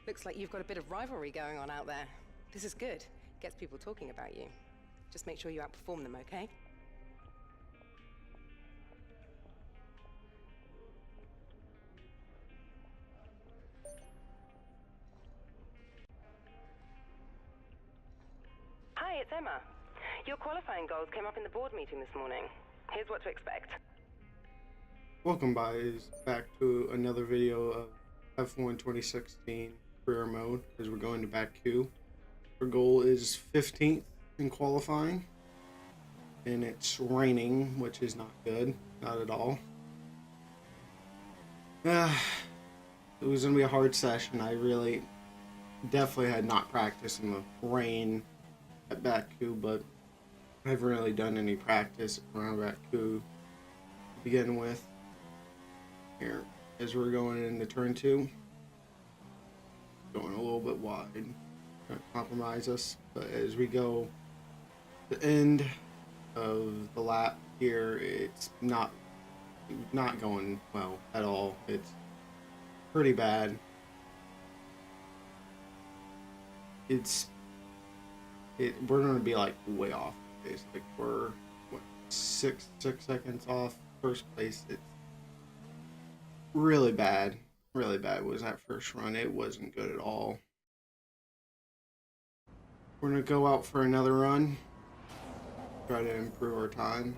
Looks like you've got a bit of rivalry going on out there. This is good. Gets people talking about you. Just make sure you outperform them, okay? Hi, it's Emma. Your qualifying goals came up in the board meeting this morning. Here's what to expect. Welcome guys back to another video of F1 2016 career mode as we're going to Baku. Our goal is 15th in qualifying and it's raining, which is not good, not at all. It was going to be a hard session. I really definitely had not practiced in the rain at Baku, but I haven't really done any practice around Baku to begin with. Here, as we're going into turn 2, going a little bit wide, trying to compromise us, but as we go to the end of the lap here, it's not going well at all. It's pretty bad. We're going to be like way off. Basically, we're what, six seconds off first place. It's really bad was that first run. It wasn't good at all. We're gonna go out for another run, try to improve our time.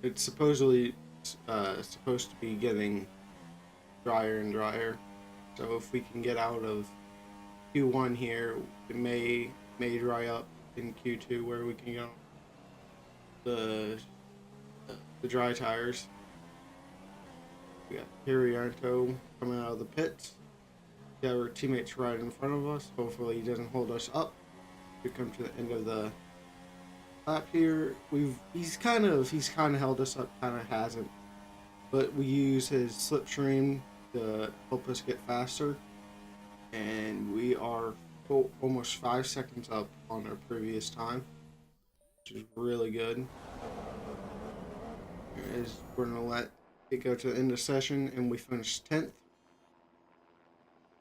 It's supposedly supposed to be getting drier and drier, so if we can get out of Q1 here, it may dry up in Q2 where we can go the dry tires. We got Hirianto coming out of the pits. We got our teammates right in front of us. Hopefully he doesn't hold us up. We come to the end of the lap here. He's kind of held us up, kind of hasn't. But we use his slipstream to help us get faster. And we are almost 5 seconds up on our previous time, which is really good. Is we're gonna let it go to the end of the session and we finished 10th,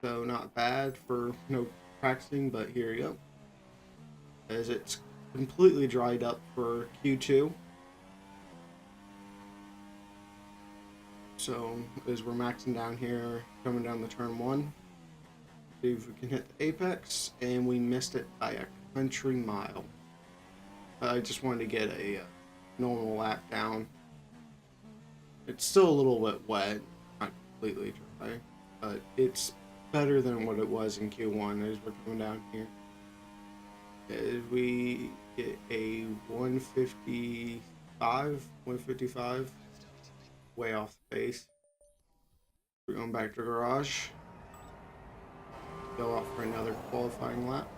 so not bad for no practicing, but here you go, as it's completely dried up for Q2. So as we're maxing down here, coming down the turn 1, see if we can hit the apex, and we missed it by a country mile. I just wanted to get a normal lap down. It's still a little bit wet, not completely dry, but it's better than what it was in Q1 as we're coming down here. As we get a 155, way off the pace. We're going back to garage. Go out for another qualifying lap.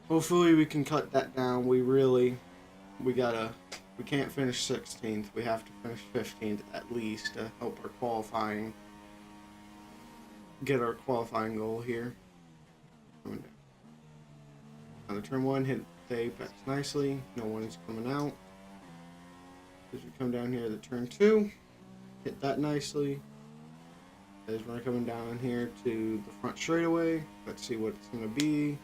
Hopefully we can cut that down. We can't finish 16th. We have to finish 15th at least to help our qualifying, get our qualifying goal here. Coming down. On the turn 1, hit the apex nicely. No one's coming out. As we come down here to turn 2, hit that nicely. As we're coming down here to the front straightaway, let's see what it's going to be.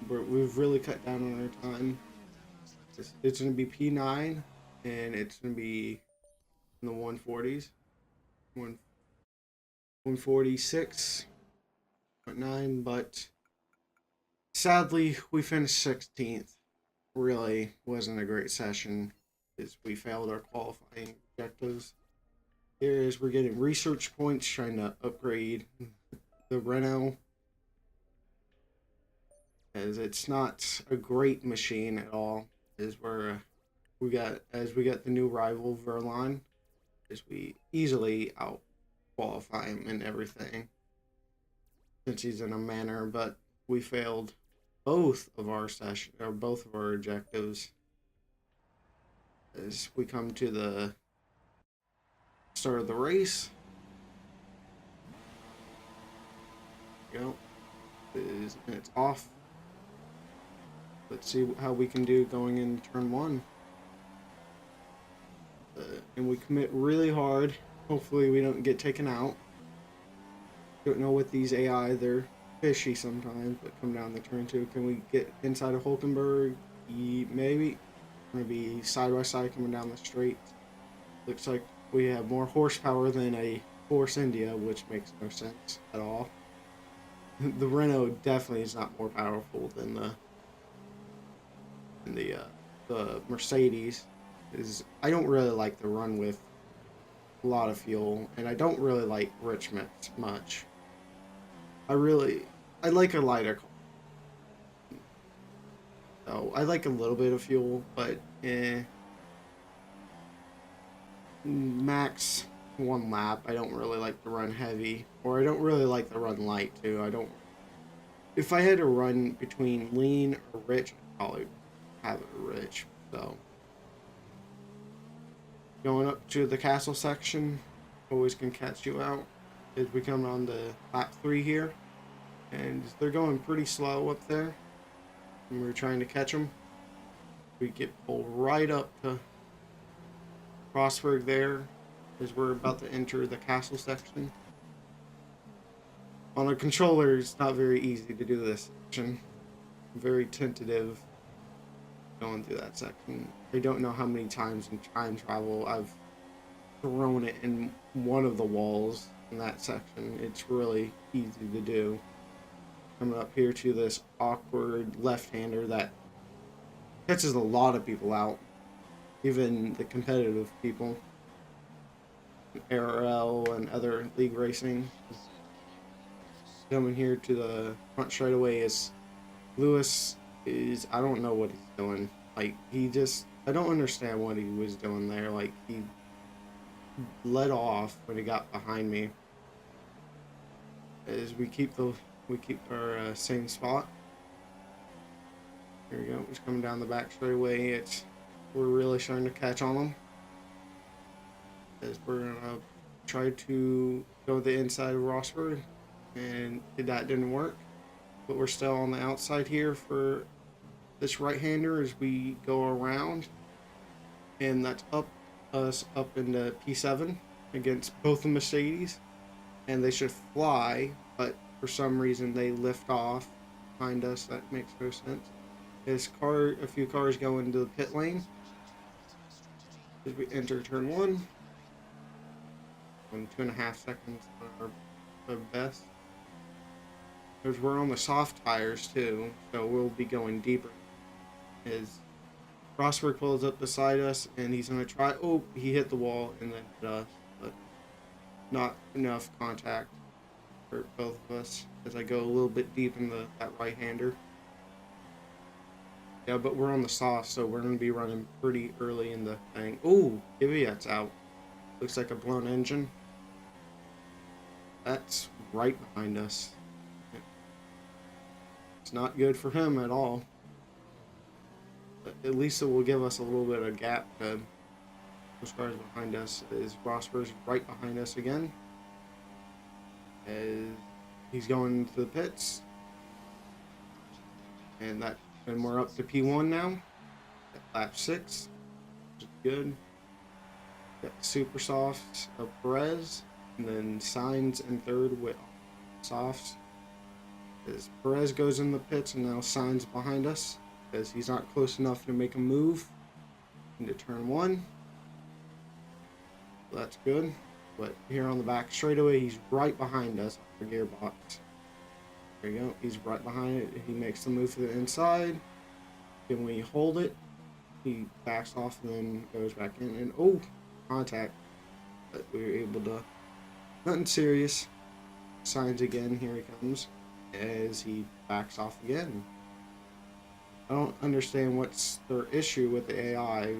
We've really cut down on our time. It's going to be P9, and it's going to be in the 140s. 146.9, but sadly, we finished 16th. Really wasn't a great session, as we failed our qualifying objectives. Here is we're getting research points, trying to upgrade the Renault, as it's not a great machine at all. As we got the new rival Verline, as we easily out qualify him and everything, since he's in a manner, but we failed both of our objectives. As we come to the start of the race, it's off. Let's see how we can do going in turn 1. And we commit really hard Hopefully we don't get taken out. Don't know what these AI, they're fishy sometimes, but come down the turn two. Can we get inside of Hulkenberg? Maybe. We're going to be side by side coming down the straight. Looks like we have more horsepower than a Force India, which makes no sense at all. The Renault definitely is not more powerful than the Mercedes. I don't really like to run with a lot of fuel, and I don't really like Richmond much. I like a lighter car. So I like a little bit of fuel, but max 1 lap. I don't really like to run heavy, or I don't really like to run light too. I don't. If I had to run between lean or rich, I'd probably have it rich. So going up to the castle section, always can catch you out. As we come on to lap 3 here, and they're going pretty slow up there. And we're trying to catch them. We get pulled right up to Rosberg there, as we're about to enter the castle section. On a controller, it's not very easy to do this section. Very tentative going through that section. I don't know how many times in time travel I've thrown it in one of the walls in that section. It's really easy to do. Coming up here to this awkward left-hander that catches a lot of people out, even the competitive people. ARL and other league racing. Coming here to the front straightaway is Lewis. I don't know what he's doing. Like, I don't understand what he was doing there. Like, he let off when he got behind me. As we keep our same spot. Here we go. Just coming down the back straightaway. We're really starting to catch on them. As we're gonna try to go the inside of Rosberg, and that didn't work. But we're still on the outside here for this right-hander as we go around, and that's us up into P7 against both the Mercedes, and they should fly, but for some reason they lift off behind us. That makes no sense. A few cars go into the pit lane as we enter turn 1. 2.5 seconds on our best. Because we're on the soft tires too, so we'll be going deeper. As Rosberg pulls up beside us, and he's going to try. Oh, he hit the wall and then hit us, but not enough contact for both of us. As I go a little bit deep in that right-hander. Yeah, but we're on the soft, so we're going to be running pretty early in the thing. Oh, Kvyat's out. Looks like a blown engine. That's right behind us. It's not good for him at all. But at least it will give us a little bit of gap to those cars behind us. As Rosberg's right behind us again. As he's going to the pits. And we're up to P1 now. At lap 6. Which is good. Got super softs of Perez. And then Sainz in third with softs. As Perez goes in the pits, and now Sainz behind us because he's not close enough to make a move into turn 1. So that's good. But here on the back straightaway, he's right behind us on the gearbox. There you go. He's right behind it. He makes the move to the inside. Then we hold it. He backs off and then goes back in. And oh, contact. But we were able to. Nothing serious. Sainz again. Here he comes. As he backs off again. I don't understand what's their issue with the AI.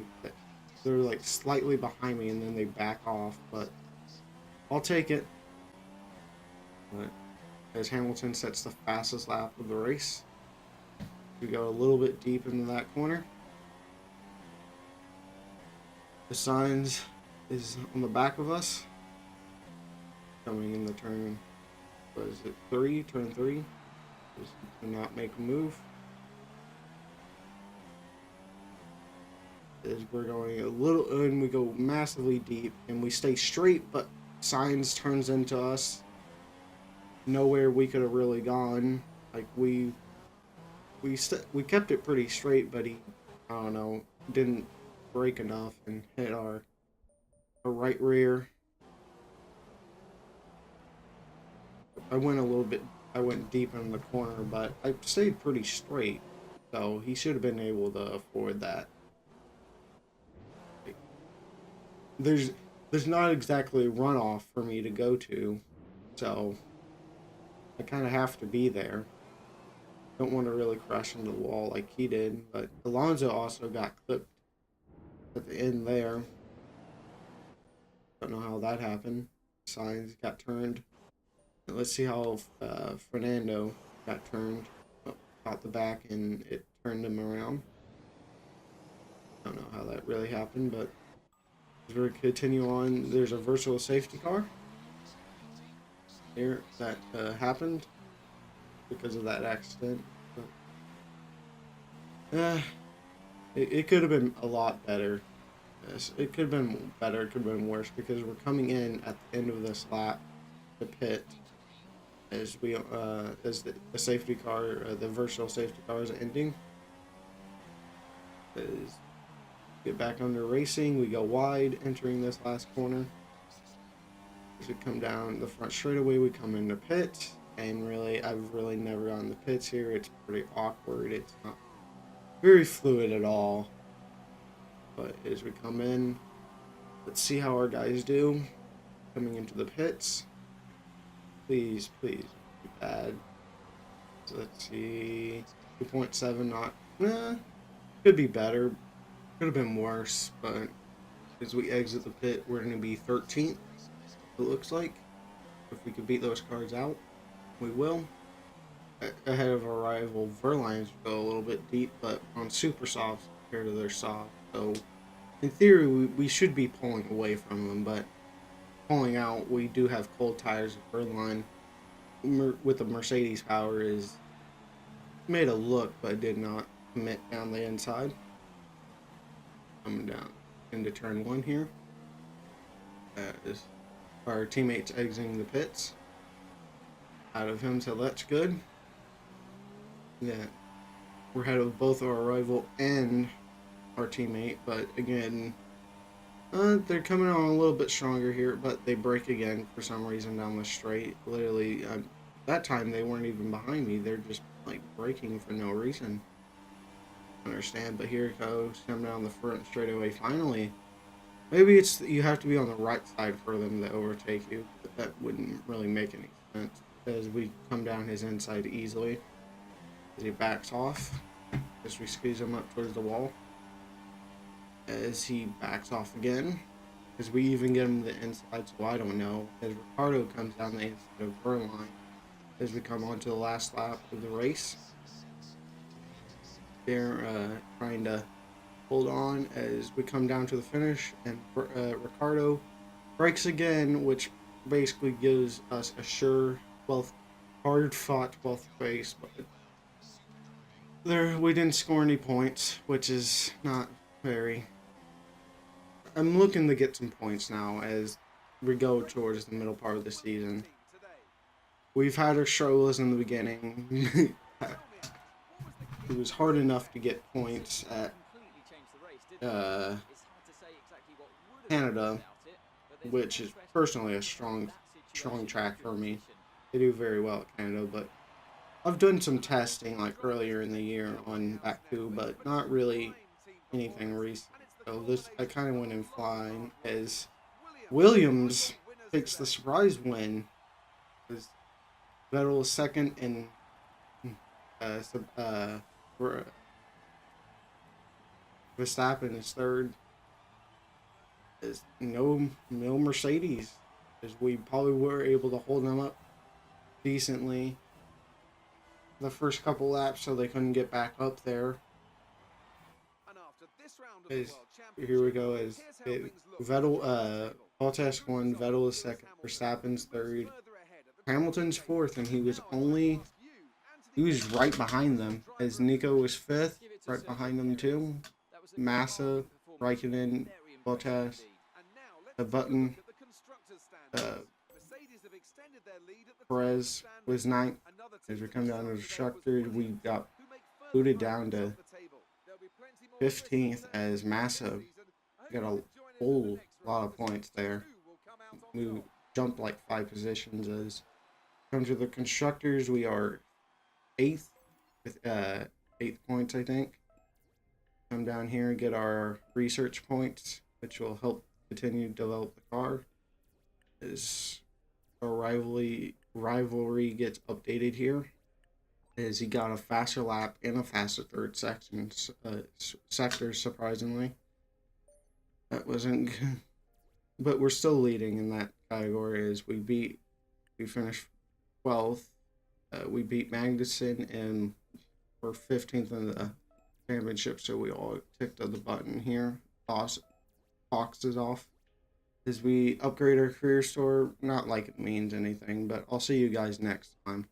They're like slightly behind me and then they back off, but I'll take it. But as Hamilton sets the fastest lap of the race, we go a little bit deep into that corner. The Sainz is on the back of us, coming in the turn. What is it? 3? Turn 3. Just do not make a move. Is we're going a little, and we go massively deep, and we stay straight, but Signs turns into us. Nowhere we could have really gone. Like we kept it pretty straight, but he, I don't know, didn't brake enough and hit our right rear. I went deep in the corner, but I stayed pretty straight, so he should have been able to afford that. Like, there's not exactly a runoff for me to go to, so I kind of have to be there. Don't want to really crash into the wall like he did, but Alonso also got clipped at the end there. Don't know how that happened. Signs got turned. Let's see how Fernando got turned. Caught the back and it turned him around. Don't know how that really happened, but as we continue on, there's a virtual safety car here that happened because of that accident. But, it could have been a lot better. Yes, it could have been better. It could have been worse because we're coming in at the end of this lap, the pit, as the safety car, the virtual safety car is ending. As get back under racing, we go wide, entering this last corner. As we come down the front straightaway, we come into pit, and really, I've really never gone the pits here. It's pretty awkward. It's not very fluid at all. But as we come in, let's see how our guys do coming into the pits. Please, please, be bad. So let's see, 2.7, not, could be better. Could have been worse, but as we exit the pit, we're going to be 13th, it looks like. If we could beat those cars out, we will. Ahead of our rival, Verlines go a little bit deep, but on super softs compared to their soft. So, in theory, we should be pulling away from them, but pulling out, we do have cold tires at Verline. With the Mercedes power is made a look, but did not commit down the inside. Coming down into turn 1 here. As our teammates exiting the pits. Out of him, so that's good. Yeah, we're ahead of both our rival and our teammate, but again, they're coming on a little bit stronger here, but they break again for some reason down the straight. Literally, that time they weren't even behind me. They're just like braking for no reason. I understand, but here it goes, come down the front straightaway finally. Maybe it's you have to be on the right side for them to overtake you, but that wouldn't really make any sense as we come down his inside easily. As he backs off, as we squeeze him up towards the wall. As he backs off again, as we even get him to the inside, so I don't know. As Ricardo comes down the inside of Verline, as we come on to the last lap of the race. They're trying to hold on as we come down to the finish, and Ricardo breaks again, which basically gives us a sure, hard-fought 12th place, but we didn't score any points, which is not very. I'm looking to get some points now as we go towards the middle part of the season. We've had our struggles in the beginning. It was hard enough to get points at Canada, which is personally a strong track for me. They do very well at Canada, but I've done some testing like earlier in the year on Baku, but not really anything recent. So this I kind of went in flying as Williams takes the surprise win. As Vettel is second and Verstappen is third. There's no Mercedes, as we probably were able to hold them up decently the first couple laps, so they couldn't get back up there. Here we go. As Vettel, Bottas won, Vettel is second, Verstappen's third, Hamilton's fourth, and he was right behind them. As Nico was fifth, right behind them too. Massa Raikkonen, Bottas, the Button, Perez was ninth. As we come down to the constructors, we got booted down to 15th as Massa got a whole lot of points there. We jumped like 5 positions. As comes to the constructors, we are 8th with 8 points, I think. Come down here and get our research points, which will help continue to develop the car. As our rivalry gets updated here, as he got a faster lap and a faster third sector, surprisingly. That wasn't good. But we're still leading in that category as we finished 12th. We beat Magnussen and we're 15th in the championship, so we all ticked on the button here. Boxes off. As we upgrade our career store, not like it means anything, but I'll see you guys next time.